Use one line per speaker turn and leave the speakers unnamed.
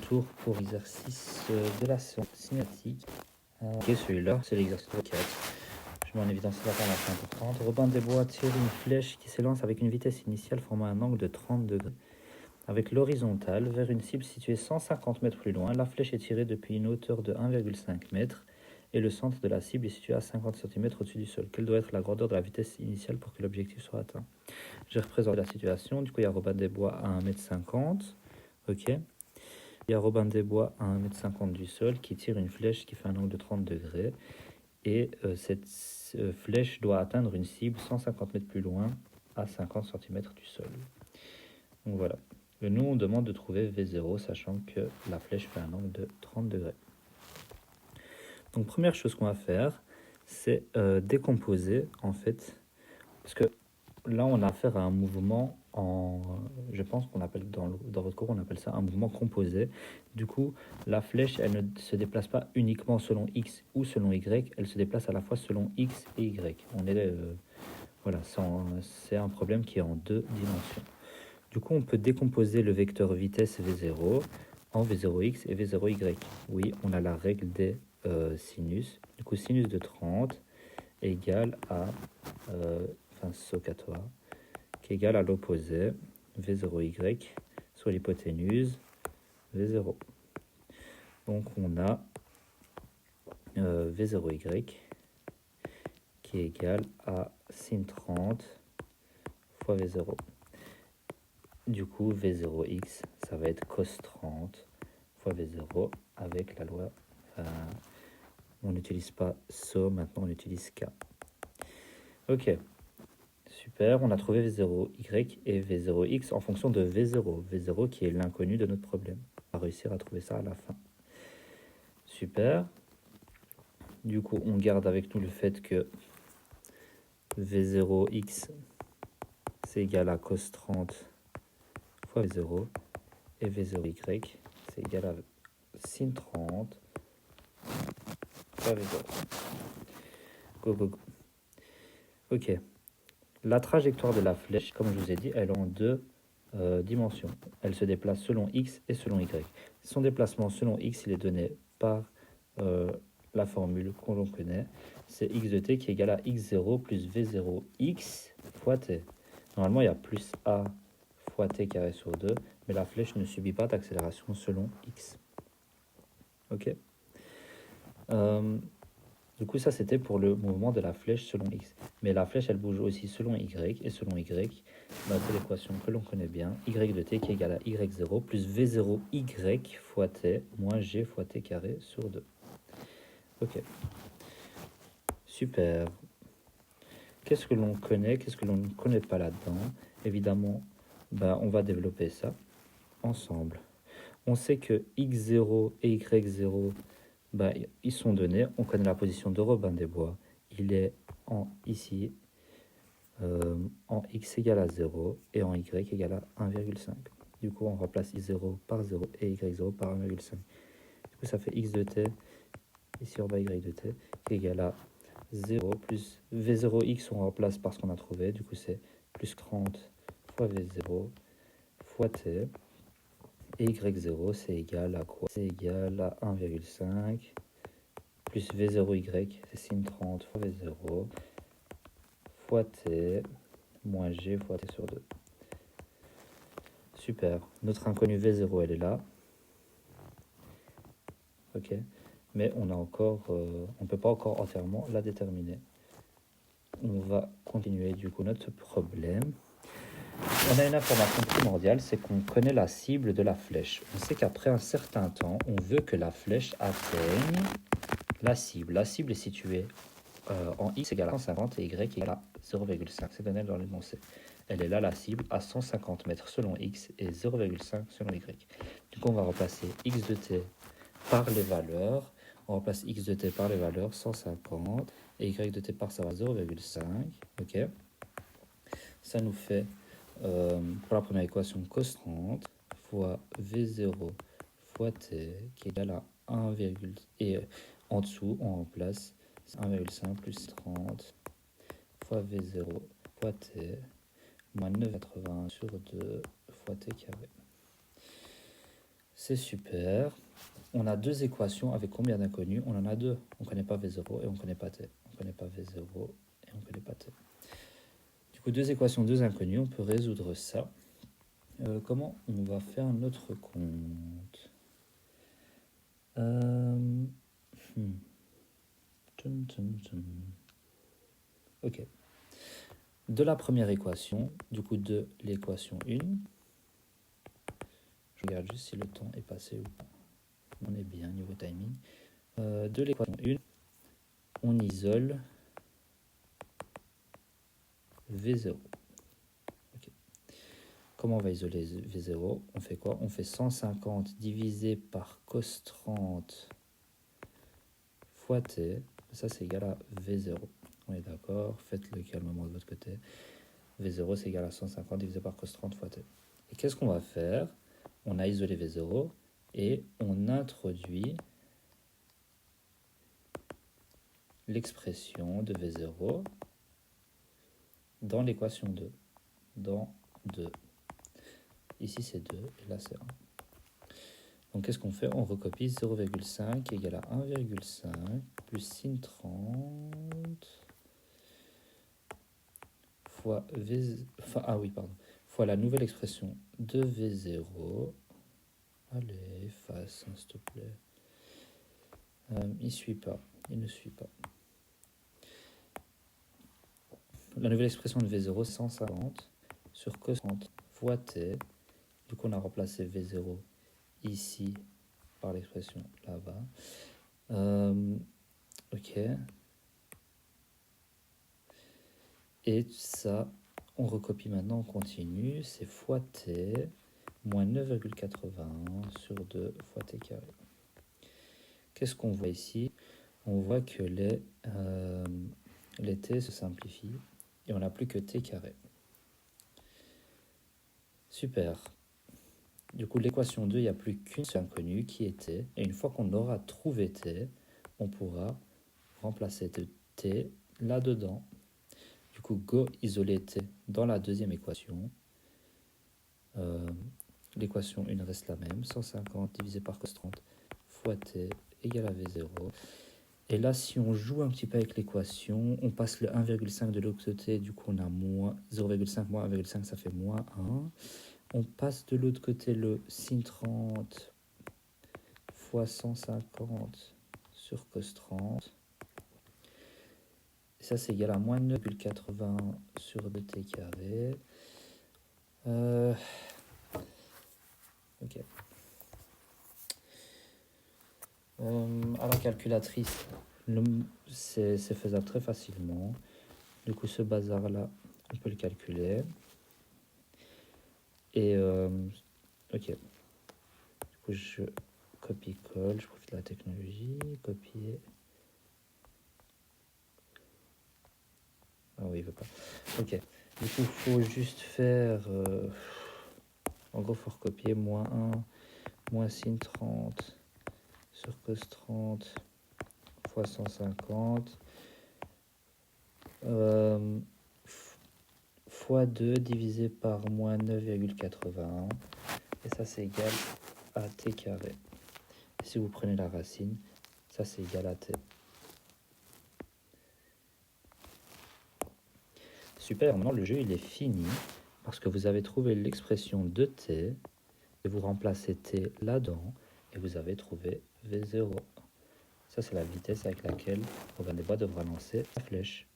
Tour pour l'exercice de la cinématique. Ok, celui-là, c'est l'exercice 4. Je mets en évidence cette information importante. Robin des Bois tire une flèche qui s'élance avec une vitesse initiale formant un angle de 30 degrés. Avec l'horizontale vers une cible située 150 mètres plus loin, la flèche est tirée depuis une hauteur de 1,5 m et le centre de la cible est situé à 50 cm au-dessus du sol. Quelle doit être la grandeur de la vitesse initiale pour que l'objectif soit atteint? Je représente la situation. Du coup, il y a Robin des Bois à 1,50 m. Ok. Il y a Robin des Bois à 1,50 m du sol qui tire une flèche qui fait un angle de 30 degrés. Et cette flèche doit atteindre une cible 150 mètres plus loin à 50 cm du sol. Donc voilà. Nous, on demande de trouver V0, sachant que la flèche fait un angle de 30 degrés. Donc première chose qu'on va faire, c'est décomposer en fait, parce que là on a affaire à un mouvement je pense qu'on appelle dans votre cours on appelle ça un mouvement composé. Du coup, la flèche elle ne se déplace pas uniquement selon X ou selon Y, elle se déplace à la fois selon X et Y. Voilà, c'est un problème qui est en deux dimensions. Du coup, on peut décomposer le vecteur vitesse V0 en V0x et V0y. Oui, on a la règle des sinus. Du coup, sinus de 30 égale à, Socatoire, qui est égal à l'opposé V0y sur l'hypoténuse V0. Donc, on a V0y qui est égal à sin 30 fois V0. Du coup, V0x, ça va être cos 30 fois V0 avec la loi. On n'utilise pas SO, maintenant on utilise K. Ok, super, on a trouvé V0y et V0x en fonction de V0. V0 qui est l'inconnu de notre problème. On va réussir à trouver ça à la fin. Super. Du coup, on garde avec nous le fait que V0x c'est égal à cos 30 fois V0 et V0y c'est égal à sin 30 fois V0. Go, go, go. Ok. La trajectoire de la flèche, comme je vous ai dit, elle est en deux dimensions. Elle se déplace selon X et selon Y. Son déplacement selon X, il est donné par la formule qu'on connaît. C'est x de t qui est égal à x0 plus v0x fois t. Normalement, il y a plus a fois t carré sur 2, mais la flèche ne subit pas d'accélération selon x. Ok. Du coup, ça, c'était pour le mouvement de la flèche selon x. Mais la flèche, elle bouge aussi selon y. Et selon y, c'est l'équation que l'on connaît bien. Y de t qui est égal à y0 plus v0y fois t moins g fois t carré sur 2. Ok. Super. Qu'est-ce que l'on connaît? Qu'est-ce que l'on ne connaît pas là-dedans? Évidemment, on va développer ça ensemble. On sait que x0 et y0, ils sont donnés. On connaît la position de Robin des Bois. Il est ici en x égale à 0 et en y égale à 1,5. Du coup, on remplace x0 par 0 et y0 par 1,5. Du coup, ça fait x de t, ici on va y de t, qui est égal à 0 plus v0x, on remplace par ce qu'on a trouvé. Du coup, c'est plus 30 fois v0 fois t. Et y0, c'est égal à quoi? C'est égal à 1,5 plus v0y, c'est sin 30 fois v0 fois t moins g fois t sur 2. Super. Notre inconnu v0, elle est là. Ok. Mais on ne peut pas encore entièrement la déterminer. On va continuer du coup notre problème. On a une information primordiale, c'est qu'on connaît la cible de la flèche. On sait qu'après un certain temps, on veut que la flèche atteigne la cible. La cible est située en x égale à 150 et y égale à 0,5. C'est donné dans l'énoncé. Elle est là, la cible, à 150 mètres selon x et 0,5 selon y. Du coup, on va remplacer x de t par les valeurs. On remplace x de t par les valeurs 150 et y de t par ça va 0,5. Ok. Ça nous fait, pour la première équation, cos 30 fois v0 fois t qui est égal à 1, et en dessous, on remplace 1,5 plus 30 fois v0 fois t moins 9,80 sur 2 fois t carré. C'est super. On a deux équations avec combien d'inconnus? On en a deux. On ne connaît pas V0 et on ne connaît pas T. On ne connaît pas V0 et on ne connaît pas T. Du coup, deux équations, deux inconnus. On peut résoudre ça. Comment on va faire notre compte? Ok. De la première équation, du coup de l'équation 1, je regarde juste si le temps est passé ou pas. On est bien niveau timing. De l'équation 1, on isole V0. Okay. Comment on va isoler V0? On fait quoi? On fait 150 divisé par cos 30 fois T. Ça, c'est égal à V0. On est d'accord? Faites-le calmement de votre côté. V0, c'est égal à 150 divisé par cos 30 fois T. Et qu'est-ce qu'on va faire? On a isolé V0 et on introduit l'expression de V0 dans l'équation 2. Dans 2. Ici, c'est 2 et là, c'est 1. Donc, qu'est-ce qu'on fait? On recopie 0,5 égale à 1,5 plus sin 30 fois V... Enfin, fois la nouvelle expression de V0. Allez, efface, s'il te plaît. Il ne suit pas. Il ne suit pas. La nouvelle expression de V0, 150 sur cos 30 fois T. Du coup, on a remplacé V0 ici par l'expression là-bas. Ok. Et ça, on recopie maintenant, on continue. C'est fois T moins 9,81 sur 2 fois T carré. Qu'est-ce qu'on voit ici? On voit que les T se simplifient et on n'a plus que T carré. Super. Du coup, l'équation 2, il n'y a plus qu'une seule inconnue qui est T. Et une fois qu'on aura trouvé T, on pourra remplacer T là-dedans. Du coup, go isoler T dans la deuxième équation. L'équation 1 reste la même. 150 divisé par cos 30 fois T égale à V0. Et là, si on joue un petit peu avec l'équation, on passe le 1,5 de l'autre côté. Du coup, on a moins 0,5 moins 1,5, ça fait moins 1. On passe de l'autre côté le sin 30 fois 150 sur cos 30. Et ça, c'est égal à moins 9,80 sur 2t carré. Ok. À la calculatrice, c'est faisable très facilement. Du coup, ce bazar-là, on peut le calculer. Et ok. Du coup, je copie-colle, je profite de la technologie, copier. Ah oui, il veut pas. Ok. Du coup, il faut juste faire... en gros, il faut recopier moins 1, moins sin 30 sur cos 30 fois 150 fois 2 divisé par moins 9,81. Et ça, c'est égal à t carré. Et si vous prenez la racine, ça, c'est égal à t. Super, maintenant le jeu il est fini parce que vous avez trouvé l'expression de t et vous remplacez t là-dedans et vous avez trouvé V0. Ça, c'est la vitesse avec laquelle Robin des Bois devra lancer la flèche.